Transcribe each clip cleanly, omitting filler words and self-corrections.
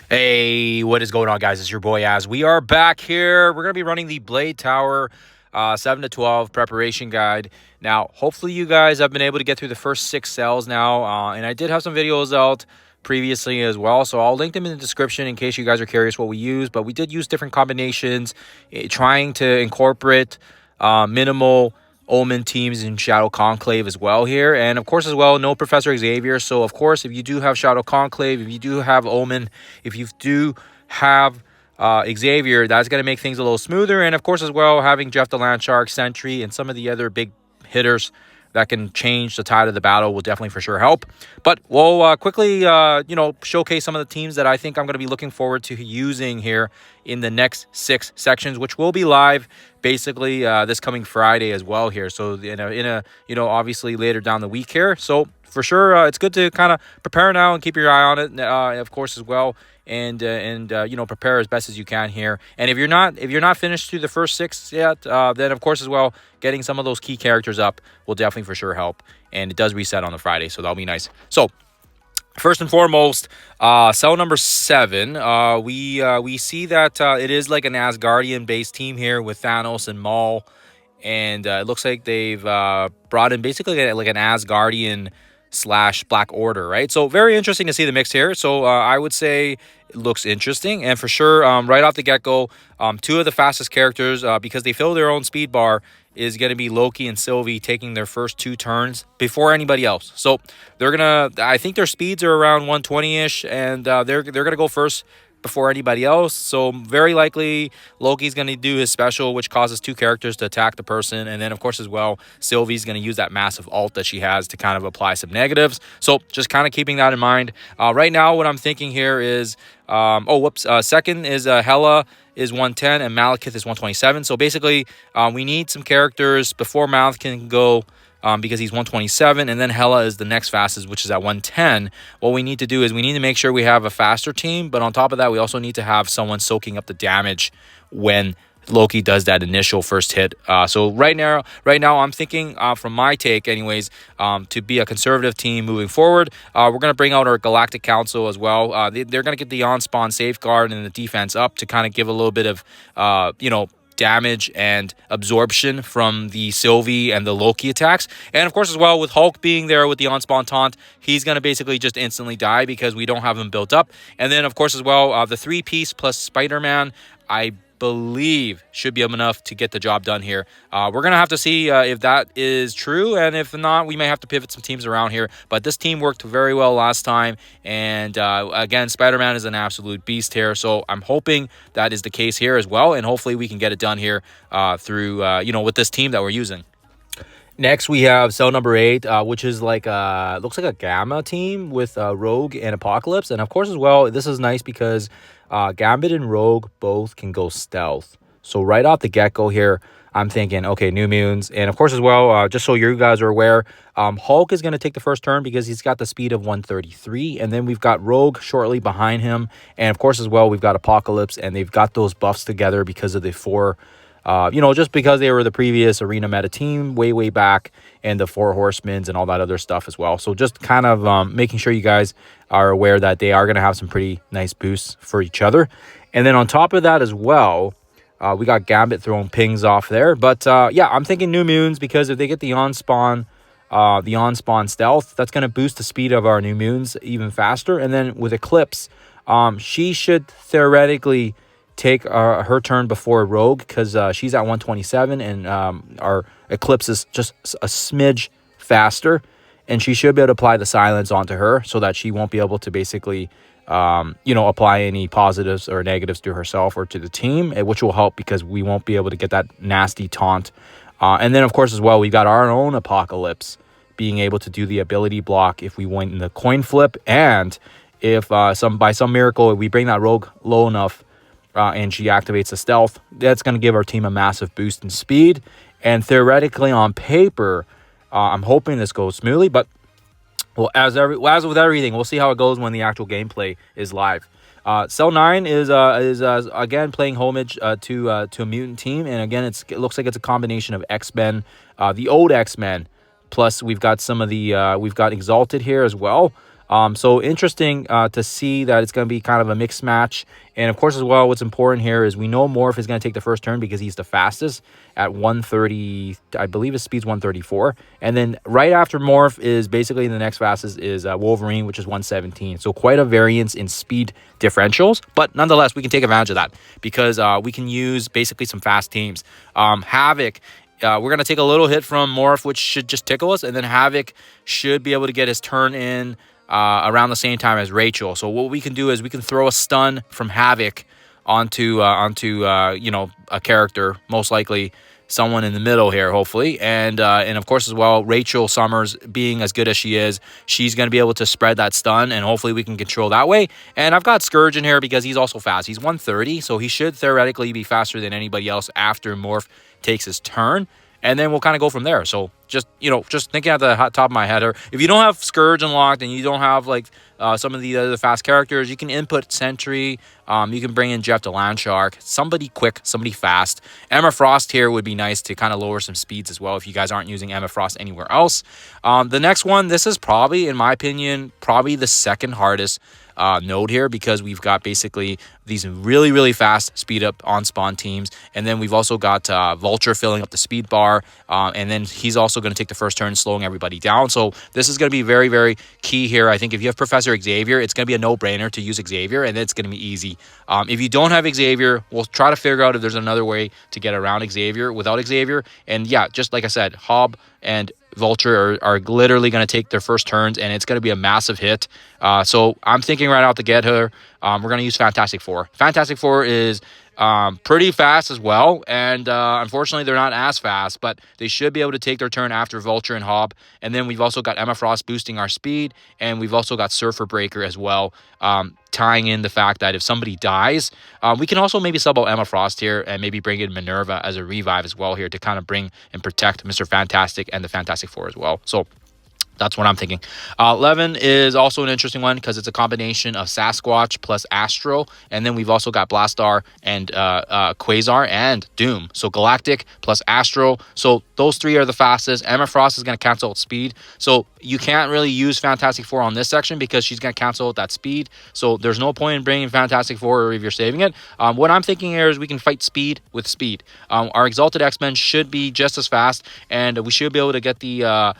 Hey, what is going on, guys? It's your boy Az. We are back here. We're going to be running the Blade Tower 7 to 12 preparation guide. Now, hopefully you guys have been able to get through the first 6 cells now. And I did have some videos out previously as well. So I'll link them in the description in case you guys are curious what we use. But we did use different combinations, trying to incorporate minimal Omen teams in Shadow Conclave as well here. And of course as well, no Professor Xavier. So of course, if you do have Shadow Conclave, if you do have Omen, if you do have Xavier, that's going to make things a little smoother. And of course as well, having Jeff the Landshark, Sentry, and some of the other big hitters that can change the tide of the battle will definitely for sure help. But we'll quickly, showcase some of the teams that I think I'm going to be looking forward to using here in the next 6 sections, which will be live basically this coming Friday as well here. So in a obviously later down the week here. So for sure, it's good to kind of prepare now and keep your eye on it, of course, as well. And prepare as best as you can here. And if you're not finished through the first 6 yet, then of course as well, getting some of those key characters up will definitely for sure help. And it does reset on the Friday, so that'll be nice. So first and foremost, cell number 7. We see that it is like an Asgardian-based team here with Thanos and Maul, and it looks like they've brought in basically like an Asgardian / Black Order, right? So very interesting to see the mix here. So I would say it looks interesting, and for sure, right off the get-go, 2 of the fastest characters, because they fill their own speed bar, is going to be Loki and Sylvie taking their first 2 turns before anybody else. So I think their speeds are around 120-ish, and they're going to go first before anybody else. So very likely Loki's going to do his special, which causes 2 characters to attack the person. And then of course as well, Sylvie's going to use that massive ult that she has to kind of apply some negatives. So just kind of keeping that in mind. Right now, what I'm thinking here is, second is Hela is 110 and Malekith is 127. So basically, we need some characters before Malekith can go, because he's 127, and then Hela is the next fastest, which is at 110. What we need to do is we need to make sure we have a faster team, but on top of that, we also need to have someone soaking up the damage when Loki does that initial first hit. So right now, I'm thinking, from my take anyways, to be a conservative team moving forward, we're going to bring out our Galactic Council as well. They're going to get the on-spawn safeguard and the defense up to kind of give a little bit of, damage and absorption from the Sylvie and the Loki attacks. And of course as well, with Hulk being there with the on-spawn taunt, he's going to basically just instantly die because we don't have him built up. And then of course as well, the 3-piece plus Spider-Man, I believe should be enough to get the job done here. We're going to have to see if that is true, and if not, we may have to pivot some teams around here. But this team worked very well last time, and again, Spider-Man is an absolute beast here, so I'm hoping that is the case here as well, and hopefully we can get it done here through, with this team that we're using. Next, we have cell number 8, which is like looks like a Gamma team with Rogue and Apocalypse. And of course, as well, this is nice because Gambit and Rogue both can go stealth. So right off the get-go here, I'm thinking, okay, New Mutants. And of course, as well, just so you guys are aware, Hulk is going to take the first turn because he's got the speed of 133. And then we've got Rogue shortly behind him. And of course, as well, we've got Apocalypse. And they've got those buffs together because of the 4... just because they were the previous arena meta team way back, and the 4 horsemen and all that other stuff as well. So just kind of making sure you guys are aware that they are going to have some pretty nice boosts for each other. And then on top of that as well, we got Gambit throwing pings off there. But I'm thinking New Mutants because if they get the on-spawn stealth, that's going to boost the speed of our New Mutants even faster. And then with Eclipse, she should theoretically take her turn before Rogue because she's at 127, and our Eclipse is just a smidge faster, and she should be able to apply the silence onto her so that she won't be able to basically apply any positives or negatives to herself or to the team, which will help because we won't be able to get that nasty taunt. And then of course as well, we got our own Apocalypse being able to do the ability block if we win in the coin flip, and if by some miracle we bring that Rogue low enough, and she activates the stealth, that's going to give our team a massive boost in speed. And theoretically, on paper, I'm hoping this goes smoothly. But well, as with everything, we'll see how it goes when the actual gameplay is live. Cell 9 is again playing homage to a mutant team, and again it looks like it's a combination of X-Men, the old X-Men, plus we've got some of the we've got Exalted here as well. So interesting to see that it's going to be kind of a mixed match. And of course, as well, what's important here is we know Morph is going to take the first turn because he's the fastest at 130. I believe his speed's 134. And then right after Morph is basically the next fastest is Wolverine, which is 117. So quite a variance in speed differentials. But nonetheless, we can take advantage of that because we can use basically some fast teams. Havoc. We're going to take a little hit from Morph, which should just tickle us. And then Havoc should be able to get his turn in around the same time as Rachel. So what we can do is we can throw a stun from Havoc onto you know, a character, most likely someone in the middle here, hopefully. And of course, as well, Rachel Summers, being as good as she is, she's going to be able to spread that stun, and hopefully we can control that way. And I've got Scourge in here because he's also fast. He's 130, so he should theoretically be faster than anybody else after Morph takes his turn. And then we'll kind of go from there. So just, you know, just thinking at the top of my head, or if you don't have Scourge unlocked and you don't have like some of the other fast characters, you can input Sentry. You can bring in Jeff the Land Shark, somebody quick, somebody fast. Emma Frost here would be nice to kind of lower some speeds as well if you guys aren't using Emma Frost anywhere else. The next one, this is probably, in my opinion, probably the second hardest node here because we've got basically these really, really fast speed up on spawn teams. And then we've also got Vulture filling up the speed bar. And then he's also going to take the first turn, slowing everybody down. So this is going to be very, very key here. I think if you have Professor Xavier, it's going to be a no-brainer to use Xavier, and it's going to be easy. If you don't have Xavier, we'll try to figure out if there's another way to get around Xavier without Xavier. And yeah, just like I said, Hob and Vulture are literally going to take their first turns, and it's going to be a massive hit. So I'm thinking right out the get here, we're going to use Fantastic Four. Fantastic Four is pretty fast as well, and unfortunately they're not as fast, but they should be able to take their turn after Vulture and Hob. And then we've also got Emma Frost boosting our speed, and we've also got Surfer Breaker as well, tying in the fact that if somebody dies, we can also maybe sub out Emma Frost here and maybe bring in Minerva as a revive as well here to kind of bring and protect Mr. Fantastic and the Fantastic Four as well. So that's what I'm thinking. 11 is also an interesting one because it's a combination of Sasquatch plus Astro. And then we've also got Blastar and Quasar and Doom. So Galactic plus Astro. So those three are the fastest. Emma Frost is going to cancel out speed. So you can't really use Fantastic Four on this section because she's going to cancel out that speed. So there's no point in bringing Fantastic Four if you're saving it. What I'm thinking here is we can fight speed with speed. Our Exalted X-Men should be just as fast, and we should be able to get the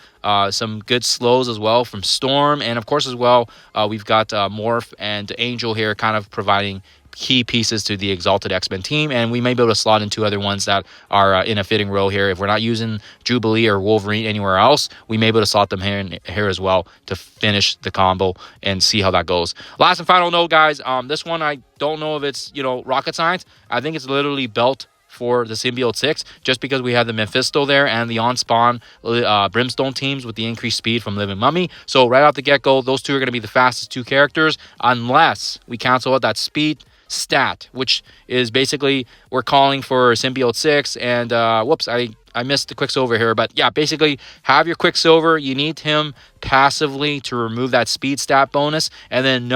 some good slows as well from Storm. And of course as well, we've got Morph and Angel here kind of providing key pieces to the Exalted X-Men team, and we may be able to slot in two other ones that are in a fitting role here. If we're not using Jubilee or Wolverine anywhere else, we may be able to slot them here as well to finish the combo and see how that goes. Last and final note, guys, this one I don't know if it's, you know, rocket science. I think it's literally built for the Symbiote 6, just because we have the Mephisto there and the on-spawn Brimstone teams with the increased speed from Living Mummy. So right off the get-go, those two are going to be the fastest two characters, unless we cancel out that speed stat, which is basically we're calling for Symbiote 6. And whoops, I missed the Quicksilver here, but yeah, basically have your Quicksilver. You need him passively to remove that speed stat bonus, and then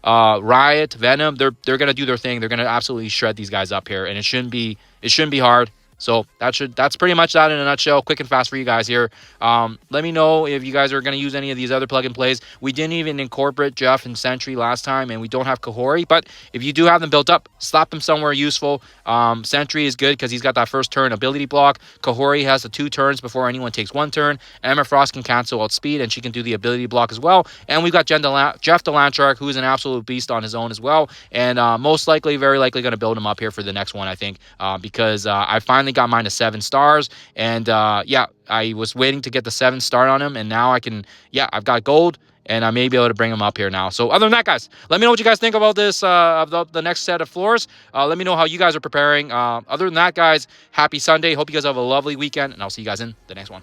Riot, Venom, they're gonna do their thing. They're gonna absolutely shred these guys up here, and it shouldn't be hard. So that's pretty much that in a nutshell. Quick and fast for you guys here. Let me know if you guys are going to use any of these other plug and plays. We didn't even incorporate Jeff and Sentry last time, and we don't have Kahori. But if you do have them built up, slap them somewhere useful. Sentry is good because he's got that first turn ability block. Kahori has the 2 turns before anyone takes 1 turn. Emma Frost can cancel out speed, and she can do the ability block as well. And we've got Jeff the Land Shark, who is an absolute beast on his own as well. And most likely, very likely going to build him up here for the next one, I think, because I finally got mine to 7 stars, and yeah, I was waiting to get the 7 star on him, and now I've got gold, and I may be able to bring him up here now. So other than that, guys, let me know what you guys think about this of the next set of floors. Let me know how you guys are preparing. Other than that, guys, happy Sunday. Hope you guys have a lovely weekend, and I'll see you guys in the next one.